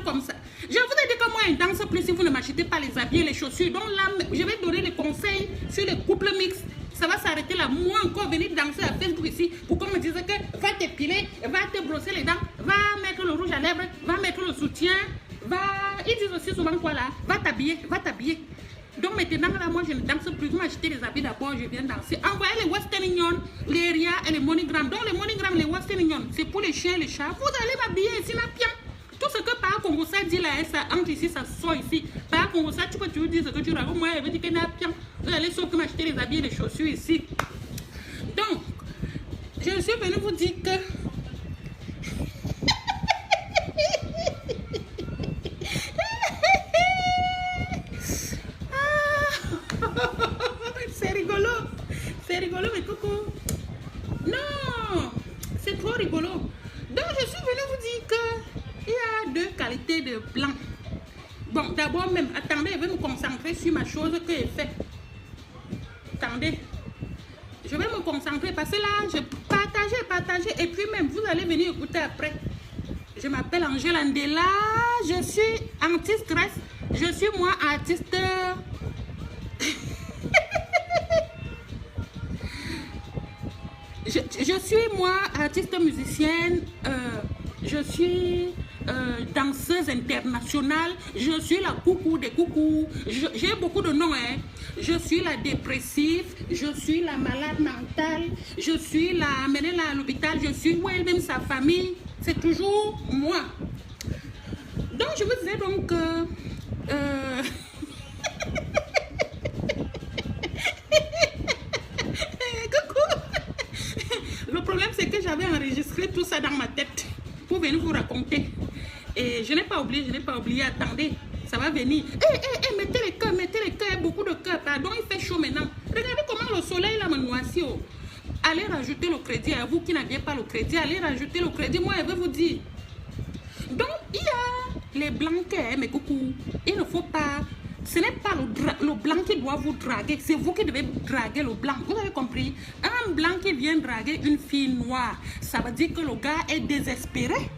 comme ça. Je vous ai dit que moi, je ne danse plus si vous ne m'achetez pas les habits et les chaussures. Donc là, je vais donner des conseils sur les couples mixtes. Ça va s'arrêter là. Moi encore venir danser à Facebook ici pour qu'on me dise que va t'épiler, va te brosser les dents, va mettre le rouge à lèvres, va mettre le soutien, va... Ils disent aussi souvent quoi là? Va t'habiller, va t'habiller. Donc maintenant là, moi je ne danse plus. Vous m'achetez les habits d'abord, je viens danser. Envoyez les Western Union, les Ria et les MoneyGram. Donc les MoneyGram, les Western Union, c'est pour les chiens et les chats. Vous allez m'habiller ici, là, bien. Tout ce que par Congo ça dit là, ça entre ici, ça sort ici. Par Congo ça, tu peux toujours dire ce que tu racontes. Moi, je veux dire que n'a bien. Vous allez sauf que m'acheter les habits et les chaussures ici. Donc, je suis venue vous dire que... C'est rigolo. C'est rigolo, mais coucou. Non, c'est trop rigolo. Donc, je suis venue vous dire que il y a deux qualités de blanc. Bon, d'abord même, attendez, je vais me concentrer sur ma chose que j'ai fait. Attendez. Je vais me concentrer parce que là, je partager. Et puis même, vous allez venir écouter après. Je m'appelle Angèle Andela. Je suis anti-stress. Je suis moi artiste... Je suis moi artiste musicienne, je suis danseuse internationale, je suis la coucou des coucous, j'ai beaucoup de noms, hein. Je suis la dépressive, je suis la malade mentale, je suis la amenée là à l'hôpital, je suis ouais, même sa famille, c'est toujours moi. Donc je vous disais donc le problème, c'est que j'avais enregistré tout ça dans ma tête pour venir vous raconter. Et je n'ai pas oublié, attendez, ça va venir. Mettez les cœurs, beaucoup de cœurs, pardon, il fait chaud maintenant. Regardez comment le soleil là me noircit. Oh. Allez rajouter le crédit à vous qui n'aviez pas le crédit, allez rajouter le crédit, moi je vais vous dire. Donc, il y a les blancs, mes coucous, il ne faut pas... Ce n'est pas le blanc qui doit vous draguer, c'est vous qui devez draguer le blanc. Vous avez compris? Un blanc qui vient draguer une fille noire, ça veut dire que le gars est désespéré.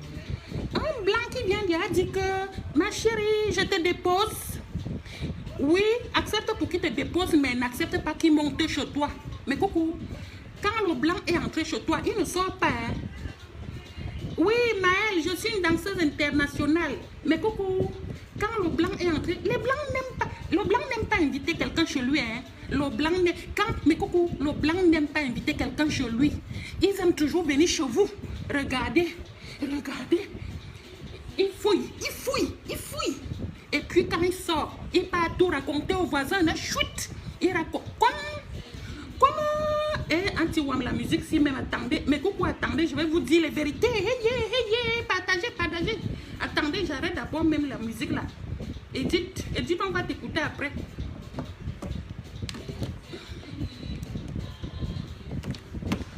Un blanc qui vient dire que ma chérie, je te dépose. Oui, accepte pour qu'il te dépose, mais n'accepte pas qu'il monte chez toi. Mais coucou, quand le blanc est entré chez toi, il ne sort pas. Hein? Oui, Maëlle, je suis une danseuse internationale. Mais coucou, quand le blanc est entré, les blancs n'aiment pas. Le blanc n'aime pas inviter quelqu'un chez lui. Hein. Le blanc mais coucou, le blanc n'aime pas inviter quelqu'un chez lui. Ils aiment toujours venir chez vous. Regardez. Il fouille. Et puis quand il sort, il part tout raconter aux voisins. Chut, il raconte. Comment anti-wam la musique si même attendez. Mais coucou, attendez, je vais vous dire les vérités. Hey, partagez. Attendez, j'arrête d'abord même la musique là. Edith, on va t'écouter après.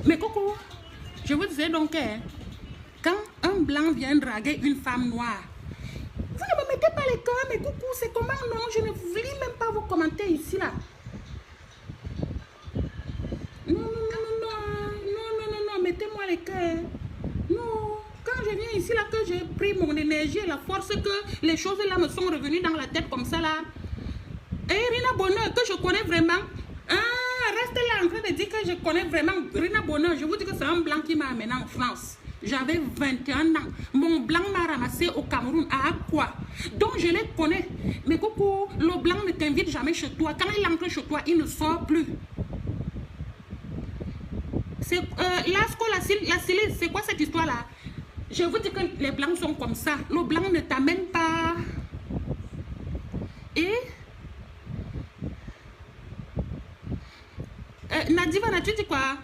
Mais coucou, je vous disais donc, quand un blanc vient draguer une femme noire, vous ne me mettez pas les cœurs, mais coucou, c'est comment? Non, je ne lis même pas vos commentaires ici là. Non, mettez-moi les cœurs. Non, quand je viens ici là, que j'ai pris mon énergie et la force, que les choses là me sont revenues dans la tête comme ça là. Et Rina Bonheur, que je connais vraiment. Reste là en train de dire que je connais vraiment Rina Bonheur. Je vous dis que c'est un blanc qui m'a amené en France. J'avais 21 ans. Mon blanc m'a ramassé au Cameroun, à Aqua. Donc je les connais. Mais coucou, le blanc ne t'invite jamais chez toi. Quand il entre chez toi, il ne sort plus. C'est la Céline, c'est quoi cette histoire-là? Je vous dis que les blancs sont comme ça. Le blanc ne t'amène pas. Et Nadiva, tu dis quoi?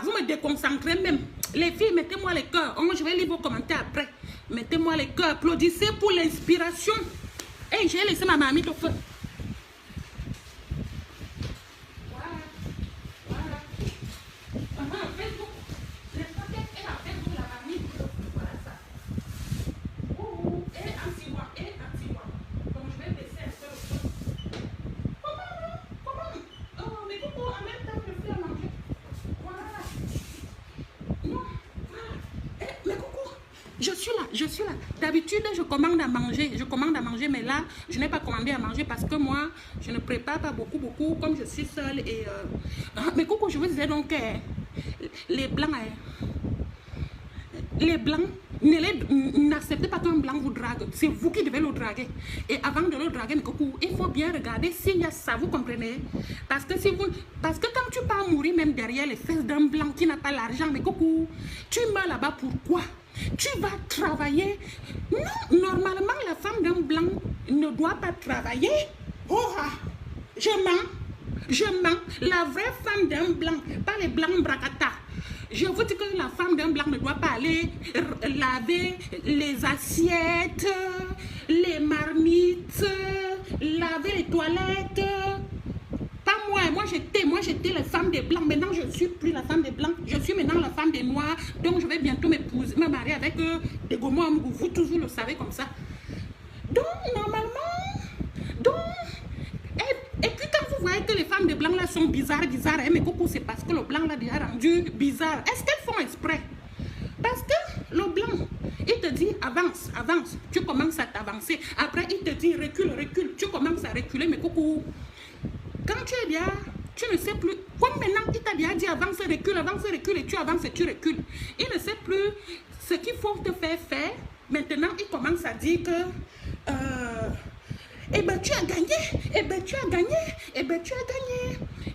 Vous me déconcentrez même. Les filles, mettez-moi les cœurs. Je vais lire vos commentaires après. Mettez-moi les cœurs. Applaudissez pour l'inspiration. Et j'ai laissé ma mamie au feu. Je suis là, je suis là. D'habitude, je commande à manger. Je commande à manger, mais là, je n'ai pas commandé à manger parce que moi, je ne prépare pas beaucoup, comme je suis seule. Et, mais coucou, je vous disais donc, les blancs, n'acceptez pas qu'un blanc vous drague. C'est vous qui devez le draguer. Et avant de le draguer, mais coucou, il faut bien regarder s'il y a ça, vous comprenez? Parce que quand tu pars mourir même derrière les fesses d'un blanc qui n'a pas l'argent, mais coucou, tu meurs là-bas pourquoi? Tu vas travailler. Non, normalement, la femme d'un blanc ne doit pas travailler. Oh, je mens. La vraie femme d'un blanc, pas les blancs bracata. Je vous dis que la femme d'un blanc ne doit pas aller laver les assiettes, les marmites, laver les toilettes. Pas moi, moi j'étais la femme des blancs. Maintenant je ne suis plus la femme des blancs, je suis maintenant la femme des noirs. Donc je vais bientôt me marier avec des Gomois. Vous toujours le savez comme ça. Donc normalement, et puis quand vous voyez que les femmes de blanc là sont bizarres, mais coucou, c'est parce que le blanc l'a déjà rendu bizarre. Est-ce qu'elles font exprès? Parce que le blanc, il te dit avance, tu commences à t'avancer. Après il te dit recule, tu commences à reculer, mais coucou. Quand tu es bien, tu ne sais plus. Comme maintenant, il t'a déjà dit avance, recule, et tu avances et tu recules. Il ne sait plus ce qu'il faut te faire. Maintenant, il commence à dire que eh ben tu as gagné, eh ben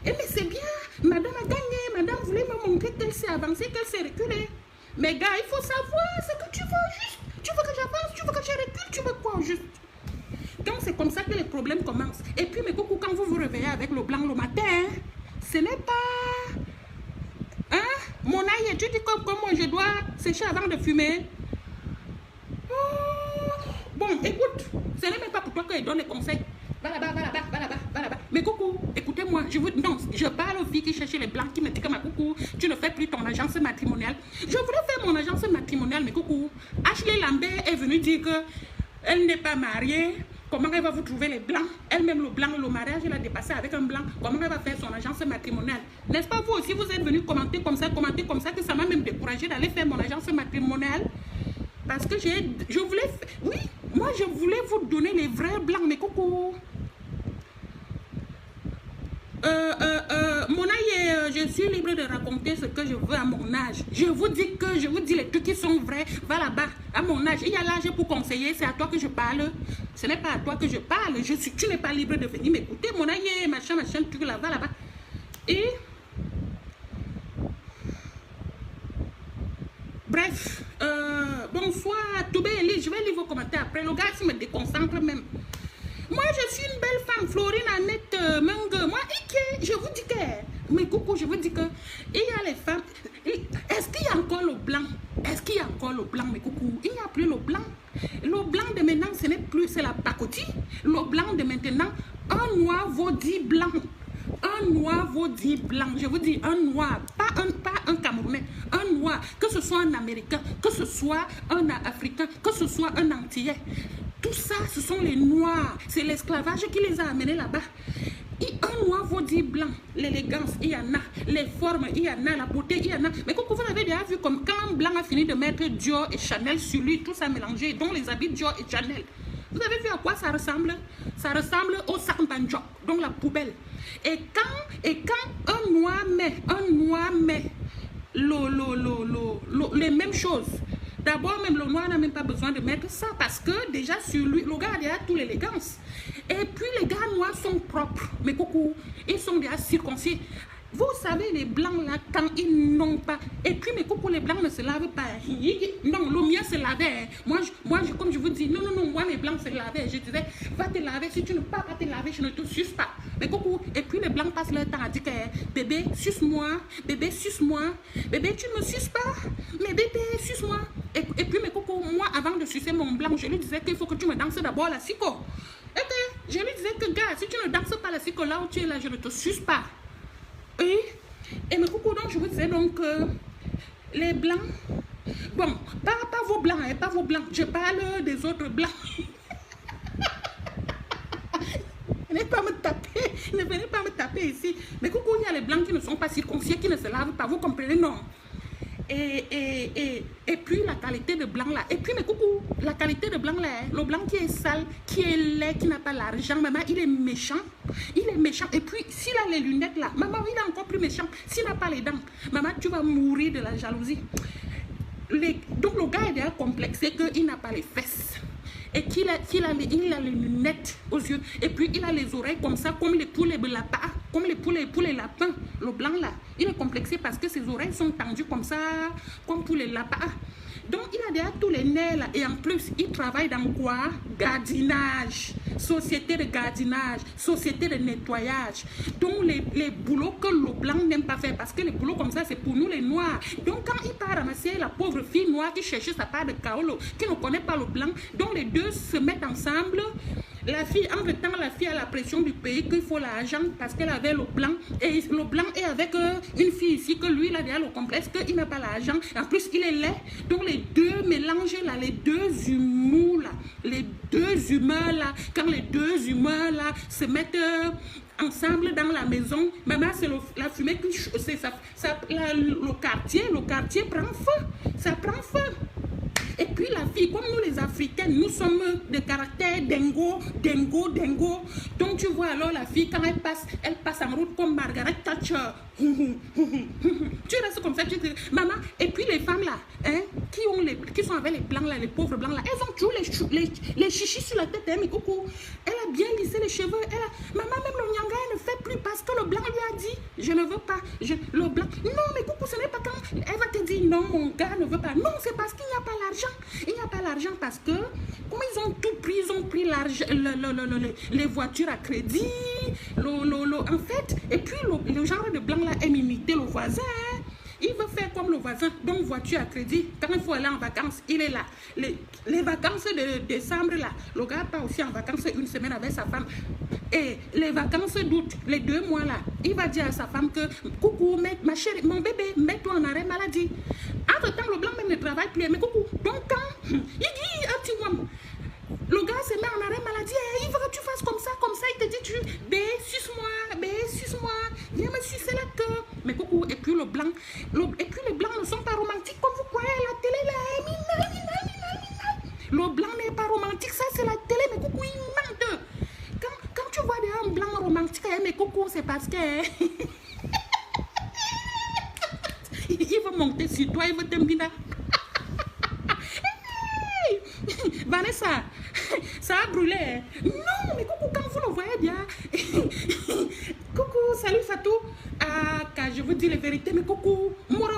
mais c'est bien, madame a gagné, madame voulait me montrer qu'elle s'est avancée, qu'elle s'est reculée. Mais gars, il faut savoir ce que tu veux au juste. Tu veux que j'avance, tu veux que je recule, tu veux quoi au juste? Donc c'est comme ça que les problèmes commencent. Et puis mes coucou, quand vous vous réveillez avec le blanc le matin, ce n'est pas... Hein? Mon aïe, tu dis comme moi je dois sécher avant de fumer. Bon, écoute, ce n'est même pas pour toi que je donne les conseils. Va là-bas. Mais coucou, écoutez-moi, non, je parle aux filles qui cherchent les blancs, qui me disent que ma coucou, tu ne fais plus ton agence matrimoniale. Je voulais faire mon agence matrimoniale, mais coucou, Ashley Lambert est venue dire que elle n'est pas mariée. Comment elle va vous trouver les blancs? Elle-même, le blanc, le mariage, elle a dépassé avec un blanc. Comment elle va faire son agence matrimoniale? N'est-ce pas vous aussi, vous êtes venu commenter comme ça, que ça m'a même découragé d'aller faire mon agence matrimoniale? Parce que je voulais... Oui, moi, je voulais vous donner les vrais blancs, mais coucou. Mon aïe, je suis libre de raconter ce que je veux à mon âge. Je vous dis les trucs qui sont vrais. Va là-bas, à mon âge. Il y a l'âge pour conseiller, c'est à toi que je parle. Ce n'est pas à toi que je parle. Tu n'es pas libre de venir m'écouter. Mon aïe, machin, truc là, va là-bas. Et... Bref, bonsoir, Toubé Elie, je vais lire vos commentaires après. Le gars, il me déconcentre même. Moi, je suis une belle femme, Florine, Annette, Menge. Moi, je vous dis que... Mais coucou, je vous dis que... Il y a les femmes... Est-ce qu'il y a encore le blanc? Mais coucou, il n'y a plus le blanc. Le blanc de maintenant, ce n'est plus... C'est la pacotille. Le blanc de maintenant, un noir vaut 10 blancs. Un noir vaut 10 blancs. Je vous dis, un noir, pas un Camerounais, un noir, que ce soit un Américain, que ce soit un Africain, que ce soit un Antillais. Tout ça, ce sont les noirs. C'est l'esclavage qui les a amenés là-bas. Un noir vaut 10 blancs. L'élégance, il y en a. Les formes, il y en a. La beauté, il y en a. Mais coucou, vous avez déjà vu comme quand un blanc a fini de mettre Dior et Chanel sur lui, tout ça mélangé, dont les habits Dior et Chanel. Vous avez vu à quoi ça ressemble? Ça ressemble au sac banjok, donc la poubelle. Et quand un noir met les mêmes choses, d'abord même le noir n'a même pas besoin de mettre ça parce que déjà sur lui, le gars a déjà toute l'élégance. Et puis les gars noirs sont propres, mais coucou, ils sont déjà circoncis. Vous savez, les blancs là, quand ils n'ont pas... Et puis, mes coucous, les blancs ne se lavent pas. Non, le mien se lavait. Moi, comme je vous dis, non, moi, mes blancs se lavaient. Je disais, va te laver. Si tu ne peux pas te laver, je ne te suce pas. Mais coucou, et puis les blancs passent leur temps à dire que bébé, suce-moi. Bébé, suce-moi. Bébé, tu ne me suces pas. Mais bébé, suce-moi. Et puis, mes coucous, moi, avant de sucer mon blanc, je lui disais qu'il faut que tu me danses d'abord la sicko. Et que je lui disais que, gars, si tu ne danses pas la sicko là où tu es là, je ne te suce pas. Et mes coucou, donc je vous disais donc les blancs, bon, pas vos blancs, pas vos blancs, je parle des autres blancs. Ne venez pas me taper ici. Mais coucou, il y a les blancs qui ne sont pas circoncis, qui ne se lavent pas, vous comprenez, non? Et puis la qualité de blanc là. Et puis, mais coucou, la qualité de blanc là, le blanc qui est sale, qui est laid, qui n'a pas l'argent, maman, il est méchant. Il est méchant. Et puis, s'il a les lunettes là, maman, il est encore plus méchant. S'il n'a pas les dents, maman, tu vas mourir de la jalousie. Donc, le gars est déjà complexé qu'il n'a pas les fesses. Et qu'il a les lunettes aux yeux. Et puis, il a les oreilles comme ça, comme les poulets lapins. Comme les poulets lapins. Le blanc là, il est complexé parce que ses oreilles sont tendues comme ça, comme pour les lapins. Donc, il a déjà tous les nerfs là. Et en plus, il travaille dans quoi? Gardinage. Société de gardinage. Société de nettoyage. Donc, les boulots que le blanc n'aime pas faire. Parce que les boulots comme ça, c'est pour nous les noirs. Donc, quand il part ramasser la pauvre fille noire qui cherchait sa part de kaolo, qui ne connaît pas le blanc, donc les deux se mettent ensemble. La fille, entre-temps, la fille a la pression du pays qu'il faut l'argent parce qu'elle avait le blanc. Et le blanc est avec une fille ici que lui, il a déjà le complexe qu'il n'a pas l'argent. En plus, il est laid. Donc, les deux mélangent là, les deux humours là, les deux humeurs là, quand les deux humeurs là se mettent ensemble dans la maison, maman, c'est la fumée qui... Le quartier prend feu. Ça prend feu. Et puis la fille, comme nous les Africaines, nous sommes de caractère dingo. Donc tu vois alors la fille, quand elle passe en route comme Margaret Thatcher. Tu restes comme ça, tu te dis, maman. Et puis les femmes là, hein, qui sont avec les blancs là, les pauvres blancs là, elles ont toujours les chichis sur la tête, hein, mais coucou. Elle a bien lissé les cheveux. Maman, même le nyanga, elle ne fait plus parce que le blanc lui a dit, je ne veux pas. Le blanc, non, mais coucou, ce n'est pas quand elle va te dire, non, mon gars ne veut pas. Non, c'est parce qu'il n'y a pas l'argent. Il n'y a pas l'argent parce que, comme ils ont tout pris, ils ont pris les voitures à crédit, en fait, et puis le genre de blanc là aime imiter le voisin. Il veut faire comme le voisin, donc voiture à crédit. Quand il faut aller en vacances, il est là. Les vacances de décembre, là, le gars part aussi en vacances une semaine avec sa femme. Et les vacances d'août, les 2 mois là, il va dire à sa femme que, coucou, ma chérie, mon bébé, mets-toi en arrêt maladie. Entre-temps, le blanc même ne travaille plus, mais coucou. Donc quand il dit un petit homme, le gars se met en arrêt maladie, il veut que tu fasses comme ça, il te dit, suce-moi, viens me sucer la queue. Mais coucou, et puis les blancs ne sont pas romantiques comme vous croyez à la télé là. Le blanc n'est pas romantique, ça c'est la télé, mais coucou, il ment. Quand tu vois un blanc romantique, mais coucou, c'est parce que il veut monter sur toi, il veut t'embiner. Vanessa, ça a brûlé. Non, mais coucou, quand vous le voyez bien. Coucou, salut Fatou. Ah, car je vous dis la vérité, mais coucou, moi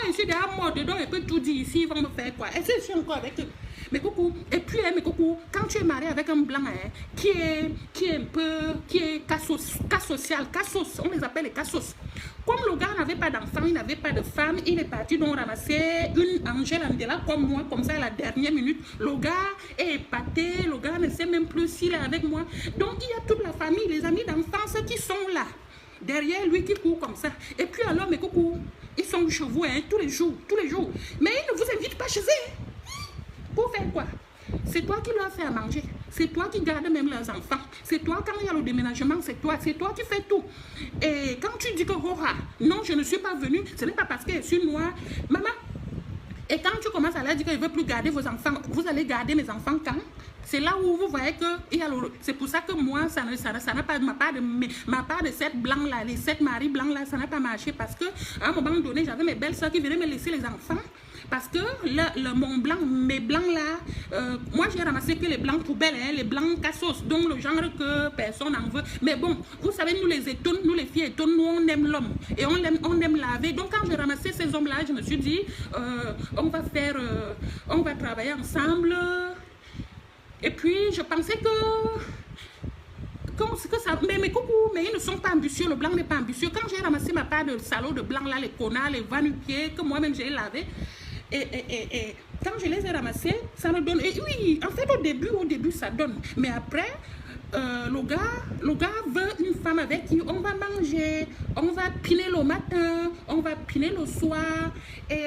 je suis déjà mort dedans et peut tout dire ici, ils vont me faire quoi? Est-ce que je suis encore avec eux? Mais coucou, et puis, mais coucou, quand tu es marié avec un blanc, qui est cas social, on les appelle les cassos. Comme le gars n'avait pas d'enfant, il n'avait pas de femme, il est parti donc ramasser une Angèle Andela comme moi, comme ça à la dernière minute. Le gars est épaté, le gars ne sait même plus s'il est avec moi. Donc il y a toute la famille, les amis d'enfance qui sont là, derrière lui qui court comme ça. Et puis alors, mes coucou, ils sont chez vous tous les jours. Mais ils ne vous invitent pas chez eux. Pour faire quoi? C'est toi qui leur fais à manger. C'est toi qui gardes même leurs enfants. C'est toi, quand il y a le déménagement, c'est toi qui fais tout. Et quand tu dis que, non, je ne suis pas venue, ce n'est pas parce que je suis noire. Maman, et quand tu commences à leur dire qu'il ne veut plus garder vos enfants, vous allez garder mes enfants quand? C'est là où vous voyez que c'est pour ça que moi, ça n'a pas ma part de 7 blancs là, les 7 maris blancs là, ça n'a pas marché parce que à un moment donné, j'avais mes belles soeurs qui venaient me laisser les enfants. Parce que mes blancs là, moi j'ai ramassé que les blancs poubelles, les blancs cassos, donc le genre que personne n'en veut. Mais bon, vous savez, nous les étonnes, nous les filles étonnes, nous on aime l'homme et on aime laver. Donc quand j'ai ramassé ces hommes là, je me suis dit, on va travailler ensemble. Et puis je pensais que ça, mais coucou, mais ils ne sont pas ambitieux, le blanc n'est pas ambitieux. Quand j'ai ramassé ma part de salauds de blanc là, les connards, les va-nu-pieds, que moi-même j'ai lavé, et quand je les ai ramassés, ça me donne. Et oui, en fait, au début, ça donne. Mais après, le gars veut une femme avec qui on va manger, on va piner le matin, on va piner le soir. Et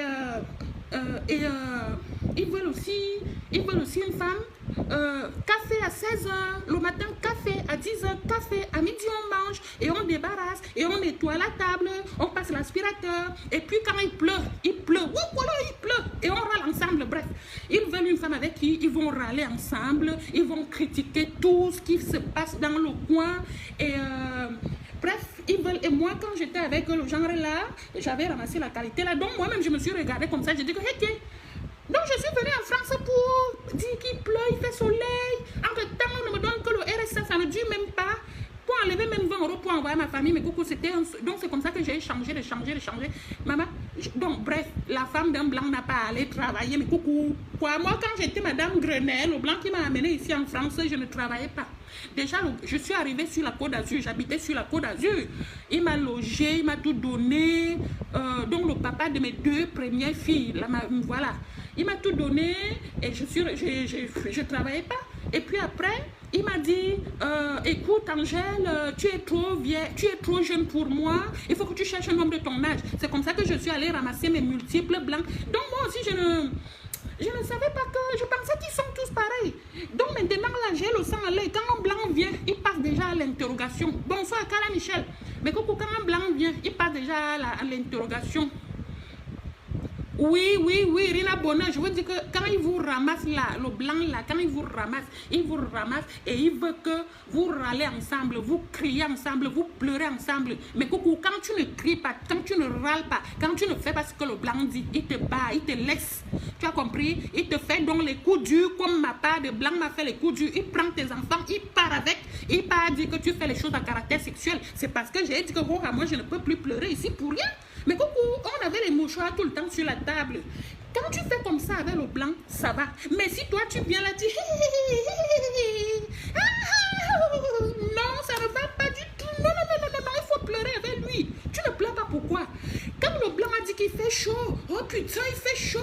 ils veulent aussi une femme café à 16h, le matin café, à 10h café, à midi on mange et on débarrasse et on nettoie la table, on passe l'aspirateur et puis quand il pleut, voilà, il pleut et on râle ensemble. Bref, ils veulent une femme avec qui ils vont râler ensemble, ils vont critiquer tout ce qui se passe dans le coin et bref, ils veulent. Et moi, quand j'étais avec le genre là, j'avais ramassé la qualité là. Donc, moi-même, je me suis regardée comme ça. J'ai dit que, hey, donc, je suis venue en France pour dire qu'il pleut, il fait soleil. Entre-temps, on ne me donne que le RSA, ça ne dure même pas. Pour enlever même 20 € pour envoyer à ma famille. Mais coucou, c'était donc, c'est comme ça que j'ai changé, de changer. Maman, donc, bref, la femme d'un blanc n'a pas allé travailler. Mais coucou, quoi, moi, quand j'étais Madame Grenelle, le blanc qui m'a amené ici en France, je ne travaillais pas. Déjà, je suis arrivée sur la Côte d'Azur, j'habitais sur la Côte d'Azur. Il m'a logé, il m'a tout donné. Donc, le papa de mes 2 premières filles, là, voilà. Il m'a tout donné et je travaillais pas. Et puis après, il m'a dit, écoute Angèle, tu es trop vieille, tu es trop jeune pour moi, il faut que tu cherches un homme de ton âge. C'est comme ça que je suis allée ramasser mes multiples blancs. Donc moi aussi, je ne savais pas que, je pensais qu'ils sont tous pareils. Donc maintenant, là, j'ai le sang à l'œil. Quand un blanc vient, il passe déjà à l'interrogation. Bonsoir, Carla Michel. Mais coucou, quand un blanc vient, il passe déjà à l'interrogation. Oui, Rina Bonheur, je veux dire que quand il vous ramasse là, le blanc là, quand il vous ramasse et il veut que vous râlez ensemble, vous criez ensemble, vous pleurez ensemble. Mais coucou, quand tu ne cries pas, quand tu ne râles pas, quand tu ne fais pas ce que le blanc dit, il te bat, il te laisse. Tu as compris? Il te fait donc les coups durs comme ma part de blanc m'a fait les coups durs. Il prend tes enfants, il part avec, il part dire que tu fais les choses à caractère sexuel. C'est parce que j'ai dit que oh, moi je ne peux plus pleurer ici pour rien. Mais coucou, on avait les mouchoirs tout le temps sur la table. Quand tu fais comme ça avec le blanc, ça va. Mais si toi tu viens là, tu... Non, ça ne va pas du tout. Non, il faut pleurer avec lui. Tu ne pleures pas, pourquoi? Quand le blanc a dit qu'il fait chaud, oh putain, il fait chaud.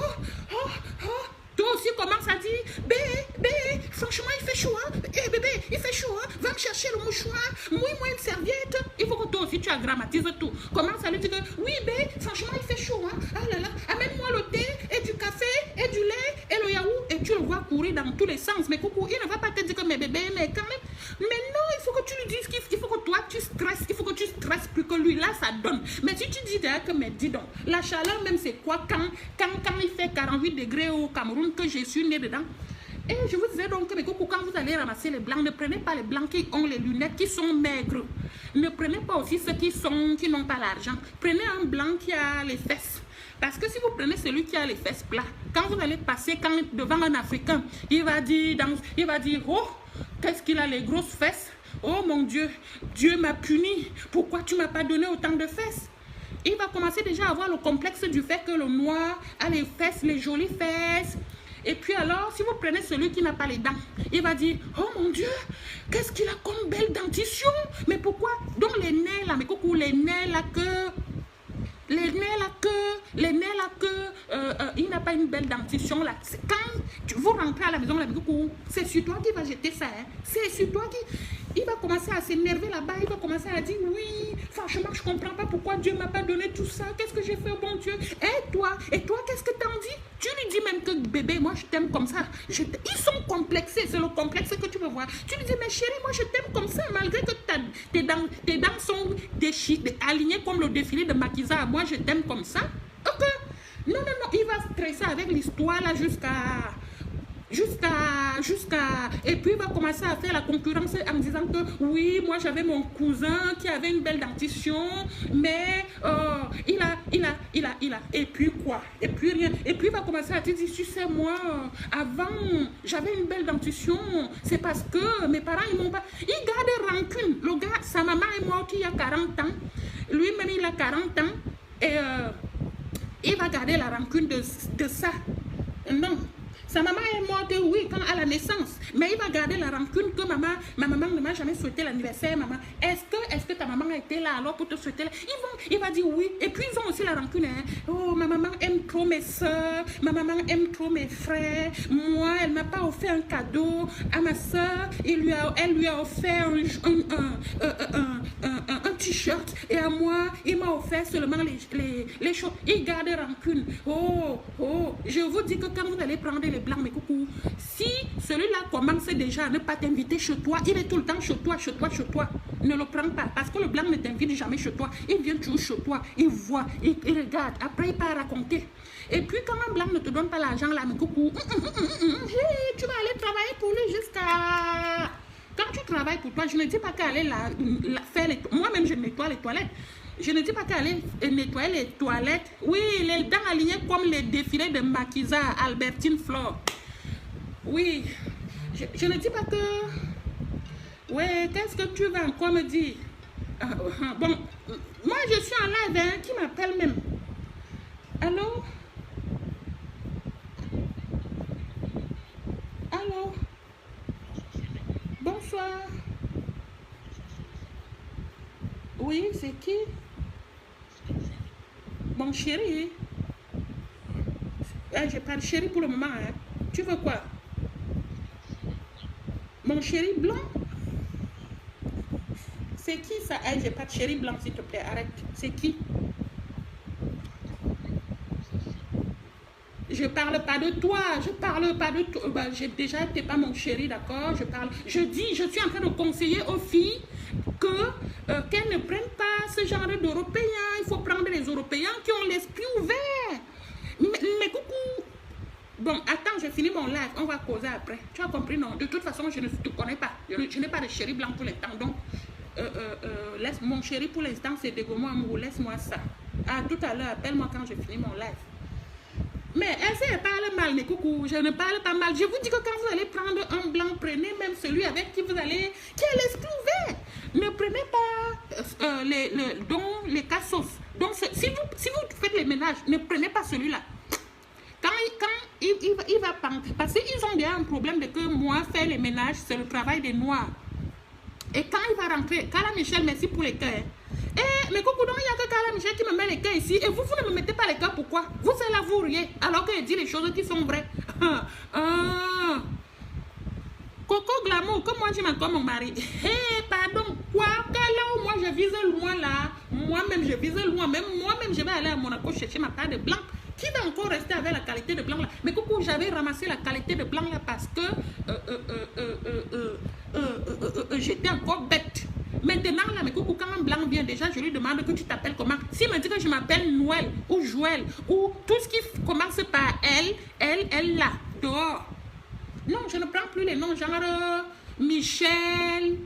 Toi aussi commence à dire, bébé, franchement il fait chaud, hein? Eh bébé, il fait chaud, hein? Va me chercher le mouchoir, moi une serviette. Il faut que toi aussi tu agrammatises tout. Commence à lui dire que, oui bébé, franchement il fait chaud, hein? Ah là là, amène-moi le thé et du café et du lait et le yaourt et tu le vois courir dans tous les sens. Mais coucou, il ne va pas te dire que mes bébés, mais quand même, mais non, il faut que tu lui dises qu'il faut que toi tu stresses, il faut que tu stresses plus que lui, là ça donne. Mais si tu dis d'ailleurs que, mais dis donc, la chaleur même c'est quoi quand il fait 48 degrés au Cameroun, que je suis née dedans. Et je vous disais donc que, mais coucou, quand vous allez ramasser les blancs, ne prenez pas les blancs qui ont les lunettes, qui sont maigres. Ne prenez pas aussi ceux qui n'ont pas l'argent. Prenez un blanc qui a les fesses. Parce que si vous prenez celui qui a les fesses plats, quand vous allez passer devant un Africain, il va dire, oh, qu'est-ce qu'il a les grosses fesses? Oh mon Dieu, Dieu m'a puni. Pourquoi tu m'as pas donné autant de fesses? Il va commencer déjà à avoir le complexe du fait que le noir a les fesses, les jolies fesses. Et puis alors, si vous prenez celui qui n'a pas les dents, il va dire, oh mon Dieu, qu'est-ce qu'il a comme belle dentition? Mais pourquoi? Donc les nez là, mais coucou, les nez là que... il n'a pas une belle dentition là. Quand vous rentrez à la maison, là, c'est sur toi qui va jeter ça. Hein? C'est sur toi qui... Il va commencer à s'énerver là-bas. Il va commencer à dire, oui, franchement, je ne comprends pas pourquoi Dieu ne m'a pas donné tout ça. Qu'est-ce que j'ai fait au bon Dieu? Et toi, qu'est-ce que tu en dis? Tu lui dis même que bébé, moi, je t'aime comme ça. Ils sont complexés. C'est le complexe que tu veux voir. Tu lui dis, mais chérie, moi, je t'aime comme ça. Malgré que tes dents sont alignées comme le défilé de Maquisa. Moi, je t'aime comme ça. Ok. Non, il va stresser avec l'histoire là jusqu'à... Et puis il va commencer à faire la concurrence en disant que oui, moi j'avais mon cousin qui avait une belle dentition, mais il a. Et puis quoi? Et puis rien. Et puis il va commencer à te dire, tu sais, moi, avant, j'avais une belle dentition. C'est parce que mes parents, ils m'ont pas... Il garde rancune. Le gars, sa maman est morte il y a 40 ans. Lui-même, il a 40 ans. Et il va garder la rancune de ça. Non. Sa maman est morte, oui, quand à la naissance. Mais il va garder la rancune que ma maman ne m'a jamais souhaité l'anniversaire, maman. Est-ce que ta maman a été là alors pour te souhaiter? Il va dire oui. Et puis ils ont aussi la rancune. Hein. Oh, ma maman aime trop mes soeurs. Ma maman aime trop mes frères. Moi, elle ne m'a pas offert un cadeau. À ma soeur, elle lui a offert un t-shirt. Et à moi, il m'a offert seulement les choses. Il garde rancune. Oh, je vous dis que quand vous allez prendre les blancs, mais coucou, si celui-là commence déjà à ne pas t'inviter chez toi. Il est tout le temps chez toi, chez toi, chez toi. Ne le prends pas, parce que le blanc ne t'invite jamais chez toi. Il vient toujours chez toi, il voit, il regarde. Après, il part raconter. Et puis, quand un blanc ne te donne pas l'argent, là, mais coucou, hey, tu vas aller travailler pour lui jusqu'à... Quand tu travailles pour toi, je ne dis pas qu'aller faire les... Moi-même, je nettoie les toilettes. Je ne dis pas qu'aller nettoyer les toilettes. Oui, les dents alignées comme les défilés de Maquisa, Albertine Flore. Oui, je ne dis pas que... Ouais, qu'est-ce que tu vas encore me dire? Bon, moi je suis en live, hein, qui m'appelle même. Allô? Allô? Bonsoir. Oui, c'est qui? Mon chéri. Je parle chéri pour le moment, hein. Tu veux quoi? Mon chéri blanc? C'est qui ça? J'ai pas de chéri blanc, s'il te plaît, arrête. C'est qui? Je parle pas de toi, je parle pas de toi. J'ai déjà été pas mon chéri, d'accord? Je dis, je suis en train de conseiller aux filles qu'elles ne prennent pas ce genre d'Européens. Il faut prendre les Européens qui ont l'esprit ouvert. Mais coucou. Bon, attends, je finis mon live, on va causer après. Tu as compris, non? De toute façon, je ne te connais pas. Je n'ai pas de chéri blanc pour l'instant, donc laisse mon chéri pour l'instant, c'est Degomo Amourou, laisse-moi ça. À tout à l'heure, appelle-moi quand je finis mon live. Mais elle parle mal, mais coucou, je ne parle pas mal. Je vous dis que quand vous allez prendre un blanc, prenez même celui avec qui vous allez, qui a l'esprit ouvert. Ne prenez pas les cassos. Donc, si vous faites les ménages, ne prenez pas celui-là. Quand il va parce qu'ils ont déjà un problème de que moi, faire les ménages, c'est le travail des Noirs. Et quand il va rentrer, Carla Michel, merci pour les cœurs. Mais coucou, donc il n'y a que Carla Michel qui me met les cœurs ici. Et vous ne me mettez pas les cœurs, pourquoi? Vous êtes là, vous riez, alors qu'elle dit les choses qui sont vraies. Coco Glamour, comme moi, je m'accorde mon mari. Pardon, quoi? Que là où moi, je vise loin, là. Moi-même, je vise loin. Même moi-même, je vais aller à Monaco chercher ma part de blanc. Qui va encore rester avec la qualité de blanc là? Mais coucou, j'avais ramassé la qualité de blanc là parce que j'étais encore bête. Maintenant là, mais coucou, quand un blanc vient déjà, je lui demande que tu t'appelles comment. S'il me dit que je m'appelle Noël ou Joël ou tout ce qui commence par elle là, dehors. Non, je ne prends plus les noms genre Michel,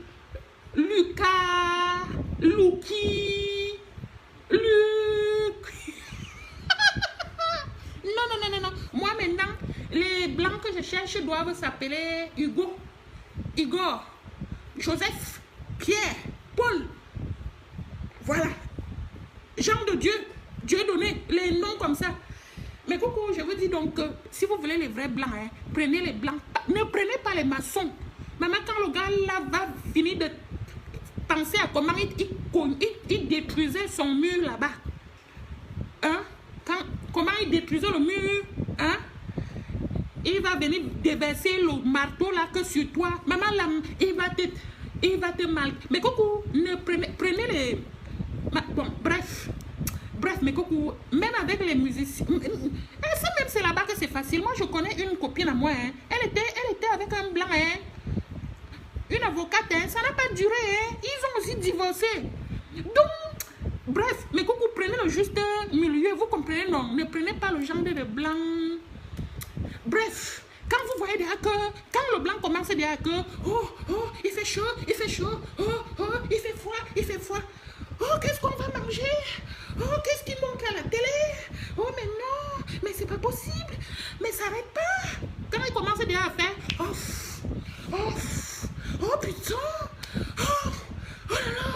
Lucas, Lucky, Luc. Non. Moi maintenant, les blancs que je cherche doivent s'appeler Hugo, Igor, Joseph, Pierre, Paul. Voilà. Jean de Dieu, Dieu donné, les noms comme ça. Mais coucou, je vous dis donc, si vous voulez les vrais blancs, hein, prenez les blancs. Ne prenez pas les maçons. Maman, quand le gars là va finir de penser à comment il détruisait son mur là-bas. Hein? Comment il détruisait le mur, hein? Il va venir déverser le marteau là que sur toi. Maman là, il va te mal. Mais coucou, ne prenez les... Bon, bref, mais coucou, même avec les musiciens, ça même c'est là-bas que c'est facile. Moi je connais une copine à moi, hein. Elle était avec un blanc, hein. Une avocate, hein. Ça n'a pas duré, hein. Ils ont aussi divorcé. Donc, bref, mais coucou, prenez le juste milieu, vous comprenez, non? Ne prenez pas le genre de blanc. Bref, quand vous voyez déjà que, quand le blanc commence déjà que, oh, il fait chaud, oh, il fait froid. Oh, qu'est-ce qu'on va manger? Oh, qu'est-ce qui montre à la télé? Oh, mais non, mais c'est pas possible. Mais ça n'arrête pas. Quand il commence déjà à faire, oh putain, oh là là,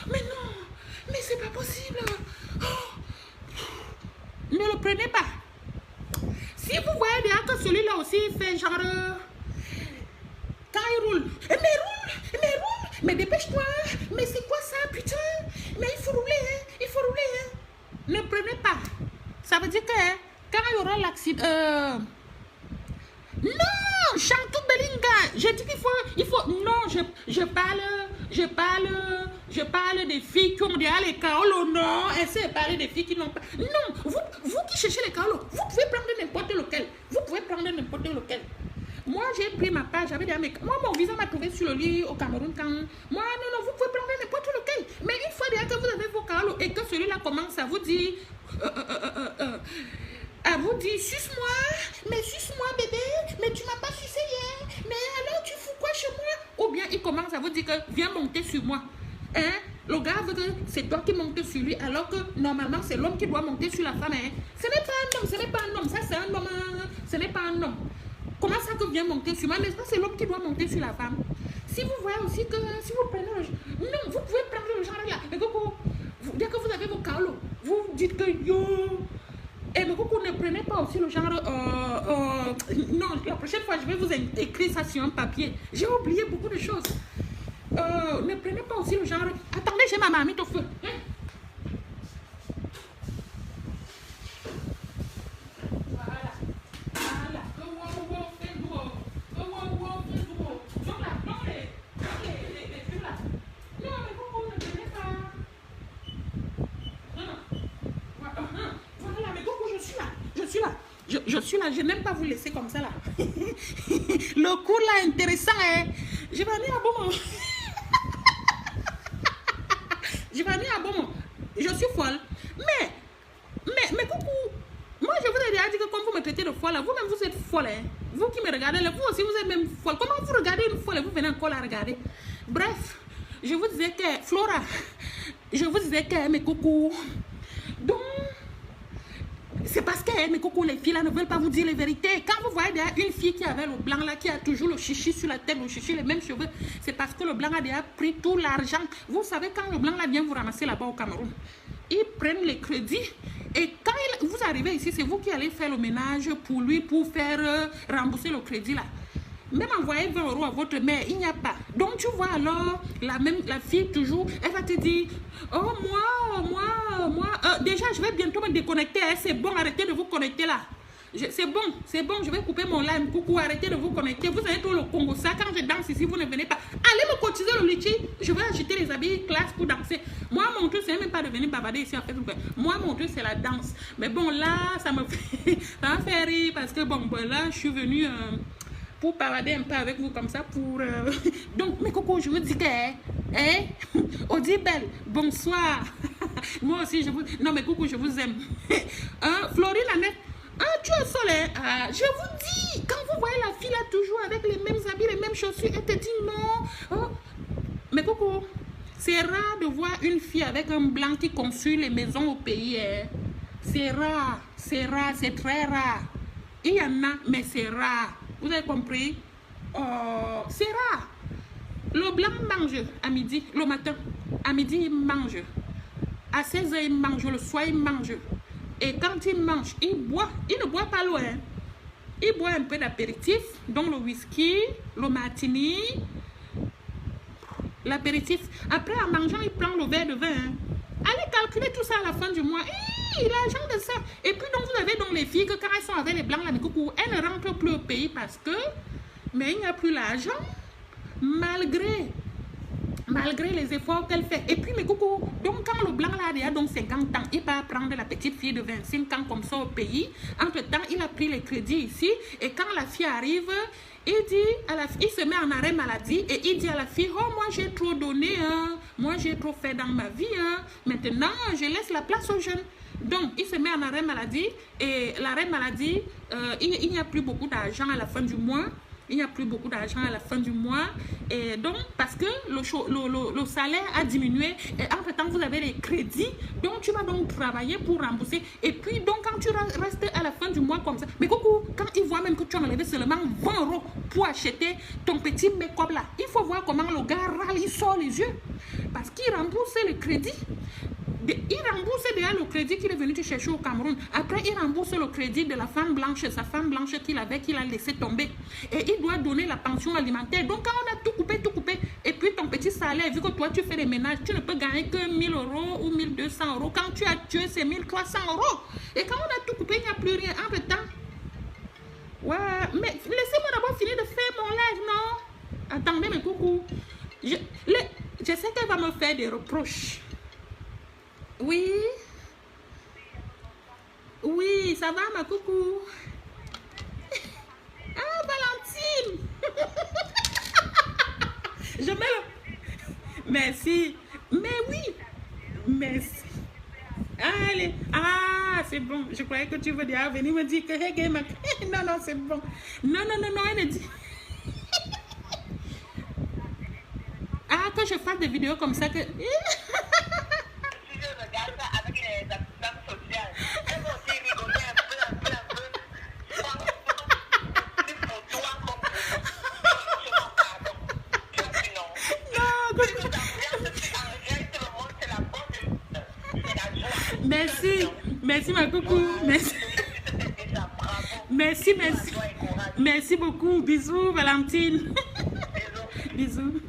mais non, mais c'est pas possible. Ne le prenez pas. Si vous voyez déjà que celui-là aussi fait genre, quand il roule, mais dépêche-toi, mais c'est quoi ça, putain? Mais il faut rouler, hein, Ne prenez pas. Ça veut dire que quand il y aura l'accident... Non, Chantou Belinga, je dis qu'il faut... Non, je parle des filles qui ont déjà les kaolos, non. Essayez de parler des filles qui n'ont pas... Non, vous qui cherchez les kaolos, vous pouvez prendre n'importe lequel. Moi, j'ai pris ma part, j'avais dit à mes... Moi, mon visa m'a trouvé sur le lit au Cameroun quand... Moi, non, vous pouvez prendre n'importe lequel. Mais une fois déjà que vous avez vos carolos et que celui-là commence à vous dire... à vous dire, suce-moi, mais suce-moi bébé, mais tu m'as pas sucé hier, mais alors tu fous quoi chez moi? Ou bien il commence à vous dire que viens monter sur moi. Hein? Le gars veut que c'est toi qui montes sur lui, alors que normalement c'est l'homme qui doit monter sur la femme. Hein? Ce n'est pas un homme, ce n'est pas un homme, ça c'est un homme, ce n'est pas un homme. Comment ça que vient monter sur moi? Mais ça c'est l'homme qui doit monter sur la femme. Si vous voyez aussi que si vous prenez le... Non, vous pouvez prendre le genre là. Mais coucou, dès que vous avez vos carolos, vous dites que yo... Et mais coucou, ne prenez pas aussi le genre... non, la prochaine fois, je vais vous écrire ça sur un papier. J'ai oublié beaucoup de choses. Ne prenez pas aussi le genre... Attendez, j'ai ma marmite au feu. Hein? Voilà. Voilà. Donc là, donc les trucs là. Non, mais coucou, ne prenez pas... Voilà, mais coucou, je suis là. Je suis là, je n'aime pas vous laisser comme ça là. Le cours là intéressant, hein. Je vais aller à bon moment. Je vais aller à bon moment. Je suis folle. Mais coucou, moi je vous ai déjà dit que comme vous me traitez de folle, vous-même vous êtes folle, hein. Vous qui me regardez là, vous aussi vous êtes même folle. Comment vous regardez une folle et vous venez encore la regarder? Bref, je vous disais que, Flora, je vous disais que, mes coucou, donc, c'est parce que mes coucous, les filles là ne veulent pas vous dire les vérités. Quand vous voyez déjà une fille qui avait le blanc là, qui a toujours le chichi sur la tête, le chichi, les mêmes cheveux, c'est parce que le blanc a déjà pris tout l'argent. Vous savez, quand le blanc là vient vous ramasser là-bas au Cameroun, ils prennent les crédits. Et quand vous arrivez ici, c'est vous qui allez faire le ménage pour lui, pour faire rembourser le crédit là. Même envoyer 20 € à votre mère, il n'y a pas. Donc tu vois alors, la fille toujours, elle va te dire, oh moi, déjà je vais bientôt me déconnecter, hein, c'est bon, arrêtez de vous connecter là. C'est bon, je vais couper mon live, coucou, arrêtez de vous connecter. Vous avez tout le Congo, ça, quand je danse ici, vous ne venez pas. Allez me cotiser le litchi, je vais acheter les habits classe pour danser. Moi, mon truc, c'est même pas de venir bavarder ici en fait. Moi, mon truc, c'est la danse. Mais bon, là, ça me fait rire parce que bon, là, je suis venue... pour parler un peu avec vous comme ça, pour... Donc, mes cocos, je vous dis que... Hein? Audibel, bonsoir. Moi aussi, je vous... Non, mais coucou, je vous aime. Florine, Annette, tu es seule, hein? Je vous dis, quand vous voyez la fille là, toujours avec les mêmes habits, les mêmes chaussures, elle te dit non. Mais coucou, c'est rare de voir une fille avec un blanc qui construit les maisons au pays. Hein? C'est rare, c'est très rare. Il y en a, mais c'est rare. Vous avez compris? C'est rare. Le blanc mange à midi, le matin. À midi, il mange. À 16 h, il mange. Le soir, il mange. Et quand il mange, il boit. Il ne boit pas loin. Il boit un peu d'apéritif, donc le whisky, le martini, l'apéritif. Après, en mangeant, il prend le verre de vin. Allez calculer tout ça à la fin du mois. L'argent de ça. Et puis donc vous avez donc les filles que quand elles sont avec les blancs là, mais coucou, elles ne rentrent plus au pays parce que mais il n'y a plus l'argent malgré les efforts qu'elle fait. Et puis mes coucou, donc quand le blanc là il a donc 50 ans, il va prendre la petite fille de 25 ans comme ça au pays. Entre temps, il a pris les crédits ici et quand la fille arrive, il dit à la fille, il se met en arrêt maladie et il dit à la fille, oh moi j'ai trop donné, hein. Moi j'ai trop fait dans ma vie, hein. Maintenant je laisse la place aux jeunes. Donc, il se met en arrêt maladie et l'arrêt maladie, il n'y a plus beaucoup d'argent à la fin du mois. Il n'y a plus beaucoup d'argent à la fin du mois. Et donc, parce que le salaire a diminué et entre-temps, vous avez les crédits. Donc, tu vas donc travailler pour rembourser. Et puis, donc, quand tu restes à la fin du mois comme ça, mais coucou, quand ils voient même que tu as enlevé seulement 20 € pour acheter ton petit make-up là, il faut voir comment le gars râle, il sort les yeux. Parce qu'il rembourse les crédits. Il rembourse déjà le crédit qu'il est venu te chercher au Cameroun. Après, il rembourse le crédit de la femme blanche, sa femme blanche qu'il avait, qu'il a laissé tomber. Et il doit donner la pension alimentaire. Donc, quand on a tout coupé, et puis ton petit salaire, vu que toi, tu fais les ménages, tu ne peux gagner que 1000 € ou 1200 €. Quand tu as tué, c'est 1300 €. Et quand on a tout coupé, il n'y a plus rien. Entre-temps, ouais, mais laissez-moi d'abord finir de faire mon live, non? Attendez, mes coucou. Je sais qu'elle va me faire des reproches. Oui. Oui, ça va ma coucou. Ah, Valentine. Merci. Mais oui. Merci. Allez. Ah, c'est bon. Je croyais que tu veux dire venir me dire que hey, gay, non, non, c'est bon. Non, non, non, non, elle dit. Ah, que je fasse des vidéos comme ça que. Si je regarde ça avec les assistantes sociales, elles vont aussi rigoler un peu, un peu, un peu. Plus pour toi comme pour moi. Franchement, pardon. Tu as dit non. Non, Si que- vous ambiance, tu enregistres le monde, c'est la bonne humeur. C'est la joie. Merci. Merci, ma coucou. Merci. C'était déjà bravo. Merci, merci. Joie et courage. Merci beaucoup. Bisous, Valentine. Bisous. Bisous.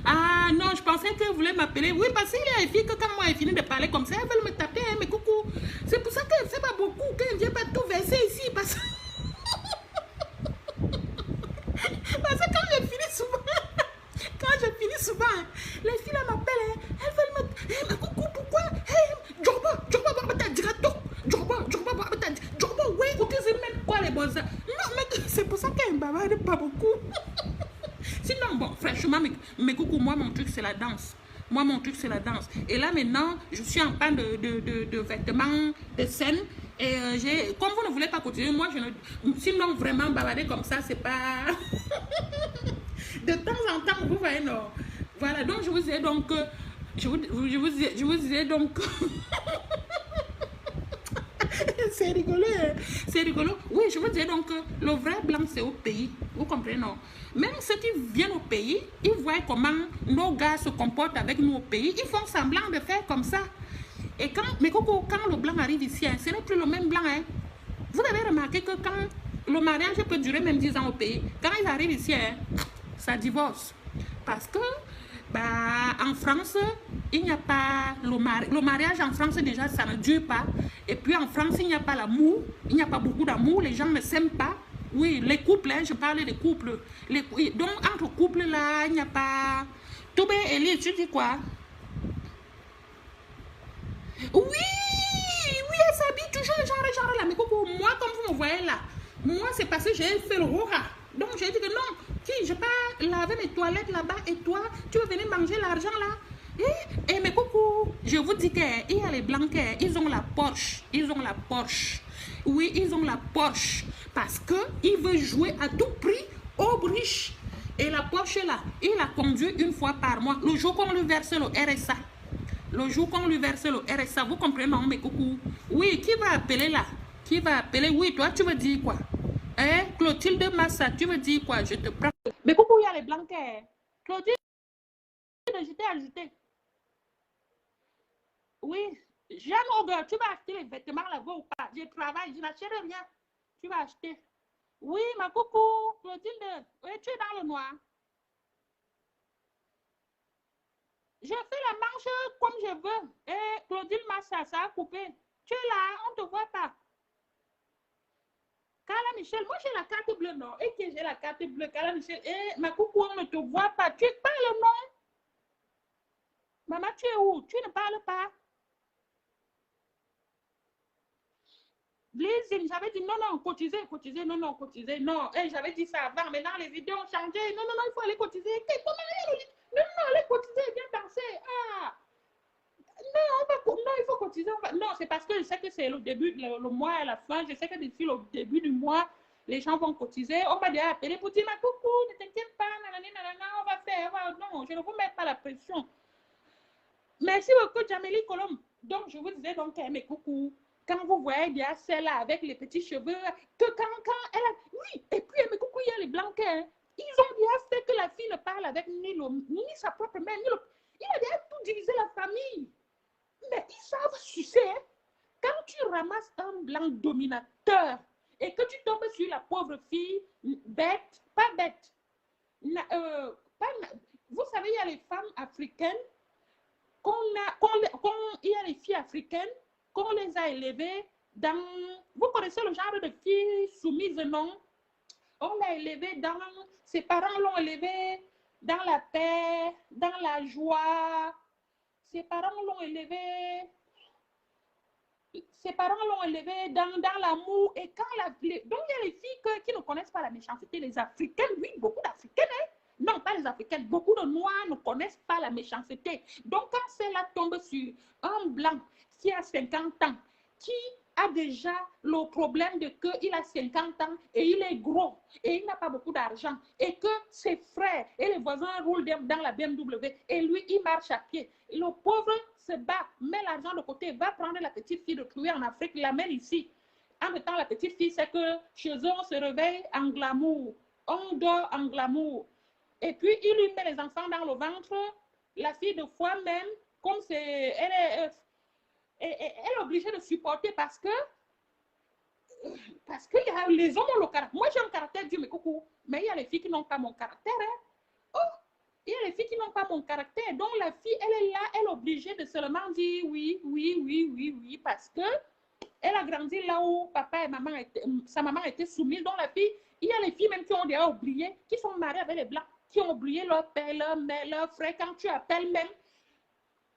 Ah non, je pensais que vous voulez m'appeler. Oui, parce qu'il y a des filles que quand moi j'ai fini de parler comme ça, elles veulent me taper, hein, mais coucou. C'est pour ça qu'elle ne fait pas beaucoup, qu'elle ne vient pas tout verser ici. Parce, parce que quand je finis souvent, les filles là m'appellent, hein, elles veulent me. Hey, mais coucou, pourquoi? Hey, Djorba, ouais, écoutez, c'est même quoi les bonnes. Non, mais c'est pour ça qu'elle ne bavarde pas beaucoup. Sinon, bon, franchement, mais coucou, moi, mon truc, c'est la danse. Moi, mon truc, c'est la danse. Et là, maintenant, je suis en panne de vêtements, de scène. Et comme vous ne voulez pas continuer, moi, je ne... Sinon, vraiment, bavarder comme ça, c'est pas... De temps en temps, vous voyez, non. Voilà, donc, je vous disais donc... Je vous disais donc... C'est rigolo, hein. C'est rigolo. Oui, je vous disais donc, le vrai blanc, c'est au pays. Vous comprenez, non? Même ceux qui viennent au pays, ils voient comment nos gars se comportent avec nous au pays. Ils font semblant de faire comme ça. Et quand, mais coucou, quand le blanc arrive ici, hein, ce n'est plus le même blanc. Hein. Vous avez remarqué que quand le mariage peut durer même 10 ans au pays, quand ils arrivent ici, hein, ça divorce. Parce que, bah, en France, il n'y a pas le mariage en France déjà, ça ne dure pas. Et puis en France, il n'y a pas l'amour, il n'y a pas beaucoup d'amour, les gens ne s'aiment pas. Oui, les couples, hein, je parlais des couples. Donc, entre couples, là, il n'y a pas... Toubé, Elie, tu dis quoi? Oui, oui, elle s'habille toujours genre là. Mais coucou, moi, comme vous me voyez là, moi, c'est parce que j'ai fait le roha. Donc, j'ai dit que non, je vais pas laver mes toilettes là-bas et toi, tu veux venir manger l'argent là. Et mais coucou, je vous dis qu'il y a les blancs, ils ont la Porsche. Ils ont la Porsche. Oui, ils ont la Porsche. Parce qu'ils veulent jouer à tout prix au riche. Et la Porsche là, il la conduit une fois par mois. Le jour qu'on lui verse le RSA. Le jour qu'on lui verse le RSA, vous comprenez, non, mais coucou. Oui, qui va appeler là? Qui va appeler? Oui, toi, tu veux dire quoi? Hein? Clotilde Massa, tu veux dire quoi? Je te prends. Mais coucou, il y a les blancs. Clotilde, je t'ai ajouté. Oui, Jeanne Auger, tu vas acheter les vêtements là-bas ou pas? Je travaille, je n'achète rien. Tu vas acheter. Oui, ma coucou, Clotilde. Oui, tu es dans le noir. Je fais la manche comme je veux. Et Claudine Massa, ça a coupé. Tu es là, on ne te voit pas. Carla Michel, moi j'ai la carte bleue, non? Et que j'ai la carte bleue, Carla Michel. Et ma coucou, on ne te voit pas. Tu parles, non? Maman, tu es où? Tu ne parles pas. Blizine, j'avais dit non, non, cotiser, non, non, cotiser, non. Et j'avais dit ça avant, maintenant les vidéos ont changé. Non, non, non, il faut aller cotiser. Non, non, allez cotiser, viens danser. Ah! Non, il faut cotiser. Non, c'est parce que je sais que c'est le début, le mois à la fin. Je sais que d'ici le début du mois, les gens vont cotiser. On va déjà appeler pour dire, ma coucou, ne t'inquiète pas, nanani, nanana, on va faire. Non, je ne vous mets pas la pression. Merci beaucoup, Jamélie Colombe. Donc, je vous disais donc, mes coucou, quand vous voyez bien celle-là avec les petits cheveux, que quand elle a... Oui, et puis, mes coucou, il y a les blancs, hein. Ils ont bien fait que la fille ne parle avec ni sa propre mère, ni le... Il a bien tout divisé la famille. Mais ils savent sucer. Hein. Quand tu ramasses un blanc dominateur et que tu tombes sur la pauvre fille, bête, pas bête, vous savez, il y a les femmes africaines, il y a les filles africaines qu'on les a élevées dans... Vous connaissez le genre de filles soumises, non? On l'a élevée dans... Ses parents l'ont élevée dans la paix, dans la joie. Ses parents l'ont élevée dans l'amour. Et quand donc il y a les filles qui ne connaissent pas la méchanceté, les africaines, oui, beaucoup d'africaines, hein? Non, pas les Africaines. Beaucoup de Noirs ne connaissent pas la méchanceté. Donc, quand celle-là tombe sur un Blanc qui a 50 ans, qui a déjà le problème de qu'il a 50 ans et il est gros et il n'a pas beaucoup d'argent et que ses frères et les voisins roulent dans la BMW et lui, il marche à pied. Le pauvre se bat, met l'argent de côté, va prendre la petite fille de Chloé en Afrique, l'amène ici. En même temps, la petite fille, c'est que chez eux, on se réveille en glamour. On dort en glamour. Et puis, il lui met les enfants dans le ventre. La fille, de fois même, comme c'est... elle est obligée de supporter parce que y a, les hommes ont le caractère. Moi, j'ai un caractère, Dieu me coucou. Mais il y a les filles qui n'ont pas mon caractère. Hein. Oh, il y a les filles qui n'ont pas mon caractère. Donc, la fille, elle est là, elle est obligée de seulement dire oui, oui, oui, oui, oui, parce que elle a grandi là où papa et maman étaient, sa maman était soumise. Donc, la fille, il y a les filles même qui ont déjà oublié, qui sont mariées avec les Blancs, qui ont oublié leur père, leur mère, leur frère. Quand tu appelles même,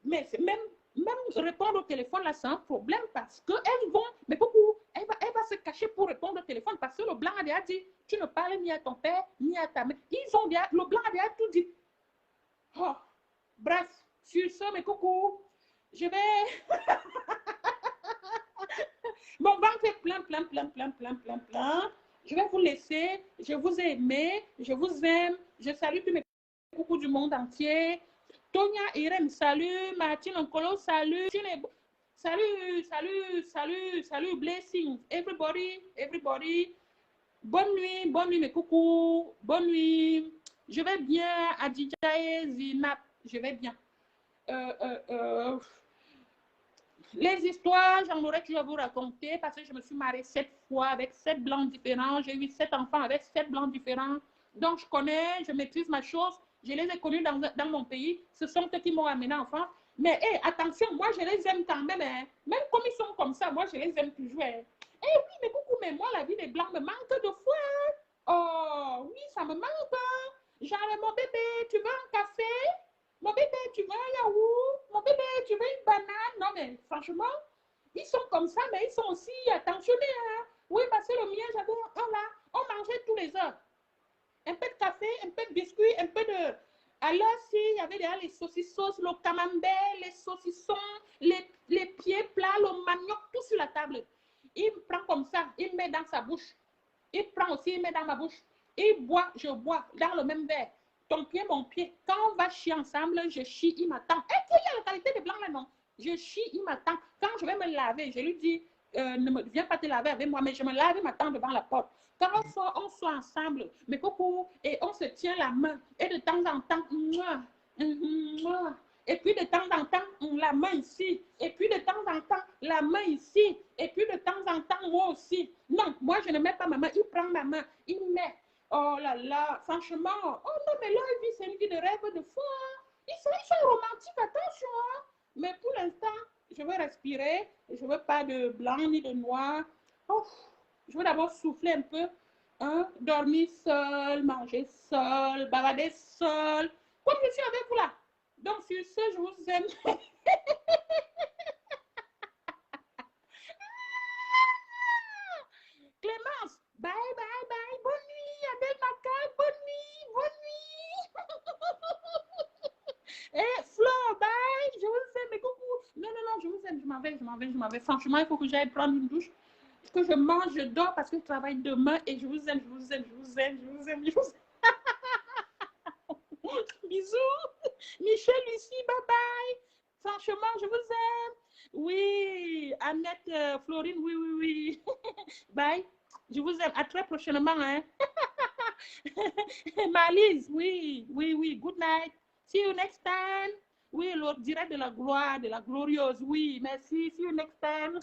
mais même répondre au téléphone, là, c'est un problème parce qu'elles vont, mais beaucoup, elle va se cacher pour répondre au téléphone parce que le Blanc a déjà dit, tu ne parles ni à ton père, ni à ta mère. Ils ont déjà, le Blanc a déjà tout dit. Oh, bref, sur ce, mes coucou, je vais... Mon ventre est plein, plein, plein, plein, plein, plein, plein. Je vais vous laisser. Je vous ai aimé. Je vous aime. Je salue tous mes coucous du monde entier. Tonya Irem, salut. Martine Onkolo, salut. Salut, salut, salut, salut. Blessings. Everybody, everybody. Bonne nuit mes coucous. Bonne nuit. Je vais bien. Adidjae Zinap. Je vais bien. Les histoires, j'en aurais toujours à vous raconter parce que je me suis mariée 7 fois avec 7 Blancs différents. J'ai eu 7 enfants avec 7 Blancs différents. Donc, je connais, je maîtrise ma chose. Je les ai connus dans mon pays. Ce sont eux qui m'ont amené en France. Mais hey, attention, moi, je les aime quand même. Hein. Même comme ils sont comme ça, moi, je les aime toujours. Hein. Eh oui, mais coucou, mais moi, la vie des Blancs me manque de fois. Hein. Oh, oui, ça me manque. Hein. Genre, mon bébé, tu veux un café? Mon bébé, tu veux un yaourt? Mon bébé, tu veux une banane? Non, mais franchement, ils sont comme ça, mais ils sont aussi attentionnés. Hein? Oui, parce que le mien, j'avais un là, on mangeait tous les heures. Un peu de café, un peu de biscuit, un peu de... Alors, s'il y avait déjà les saucissons, le camembert, les saucissons, les pieds plats, le manioc, tout sur la table. Il prend comme ça, il met dans sa bouche. Il prend aussi, il met dans ma bouche. Il boit, je bois, dans le même verre. Ton pied, mon pied. Quand on va chier ensemble, je chie, il m'attend. Est-ce qu'il y a la qualité de blanc là, non? Je chie, il m'attend. Quand je vais me laver, je lui dis, ne viens pas te laver avec moi, mais je me lave, il m'attend devant la porte. Quand on soit ensemble, mais coucou, et on se tient la main, et de temps en temps, et puis de temps en temps, la main ici, et puis de temps en temps, la main ici, et puis de temps en temps, moi aussi. Non, moi, je ne mets pas ma main, il prend ma main, il met. Oh là là, franchement, oh non, mais leur vie, c'est une vie de rêve de fou. Hein. Ils sont romantiques, attention. Hein. Mais pour l'instant, je veux respirer. Je veux pas de blanc ni de noir. Oh, je veux d'abord souffler un peu. Hein, dormir seul, manger seul, bavader seul. Comme je suis avec vous là. Donc, sur ce, je vous aime. Clémence, bye, bye, bye. Bonne nuit, Adèle Macal. Bonne nuit, bonne nuit. Et Flo, bye. Je vous aime, mais coucou. Non, je vous aime. Je m'en vais. Franchement, il faut que j'aille prendre une douche. Que je mange, je dors parce que je travaille demain et je vous aime. Bisous. Michel, Lucie, bye bye. Franchement, je vous aime. Oui, Annette, Florine, oui. Bye. Je vous aime. À très prochainement. Hein. Malise, oui. Good night. See you next time. Oui, le direct de la gloire, de la glorieuse. Oui, merci. See you next time.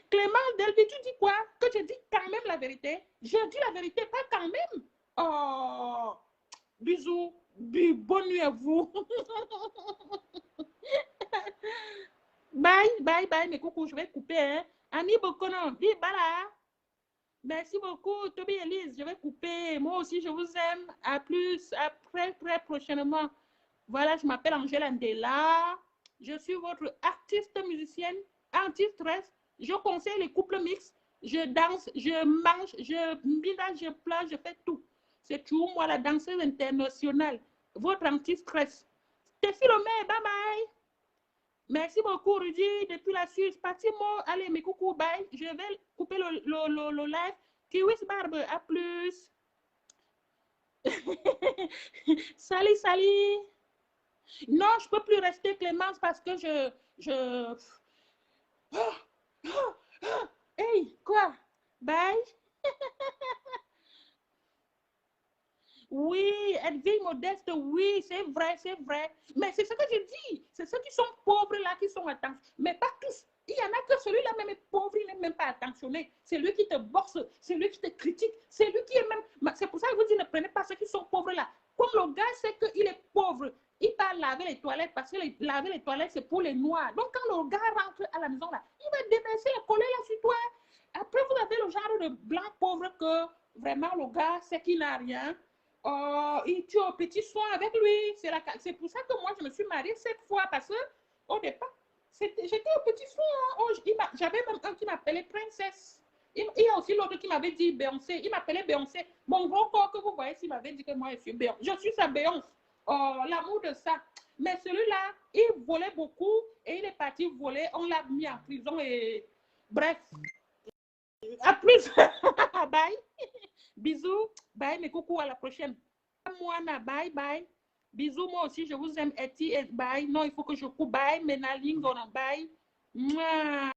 Clément Delby, tu dis quoi? Que je dis quand même la vérité? Je dis la vérité, pas quand même. Oh, bisous. Bonne nuit à vous. Bye, mes coucous, je vais couper. Hein. Annie Bokono, dis bala. Merci beaucoup, Toby Elise, je vais couper. Moi aussi, je vous aime. À plus, à très prochainement. Voilà, je m'appelle Angèle Andela. Je suis votre artiste musicienne, anti-stress. Je conseille les couples mixtes. Je danse, je mange, je mélange, je pleure, je fais tout. C'est tout, moi, la danseuse internationale. Votre anti-stress. T'es Philomé, bye bye. Merci beaucoup, Rudy, depuis la Suisse. Patimo, allez, mes coucou, bye. Je vais couper le live. Kiwis Barbe, à plus. Salut, salut. Non, je ne peux plus rester, Clémence, parce que Hey, quoi? Bye. Oui, Edwige modeste, oui, c'est vrai, c'est vrai. Mais c'est ce que je dis. C'est ceux qui sont pauvres là qui sont attentionnés. Mais pas tous. Il y en a que celui-là même est pauvre, il n'est même pas attentionné. C'est lui qui te boxe, c'est lui qui te critique, c'est lui qui est même... C'est pour ça que je vous dis, ne prenez pas ceux qui sont pauvres là. Comme le gars sait qu'il est pauvre, il va laver les toilettes parce que laver les toilettes, c'est pour les noirs. Donc quand le gars rentre à la maison là, il va déverser la colère là sur toi. Après, vous avez le genre de blanc pauvre que vraiment le gars sait qu'il n'a rien. Oh, il tue au petit soin avec lui. C'est pour ça que moi, je me suis mariée 7 fois parce que au départ, j'étais au petit soin. Oh, j'avais même un qui m'appelait princesse. Il y a aussi l'autre qui m'avait dit Beyoncé. Il m'appelait Beyoncé. Mon gros corps que vous voyez, il m'avait dit que moi, je suis Beyoncé. Je suis sa Beyoncé. Oh, l'amour de ça. Mais celui-là, il volait beaucoup et il est parti voler. On l'a mis en prison et bref. À plus. Bye. Bisous. Bye, mes coucou, à la prochaine. Moana, bye, bye. Bisous, moi aussi, je vous aime. Eti, bye. Non, il faut que je coupe. Bye, Menalingona, bye. Mouah.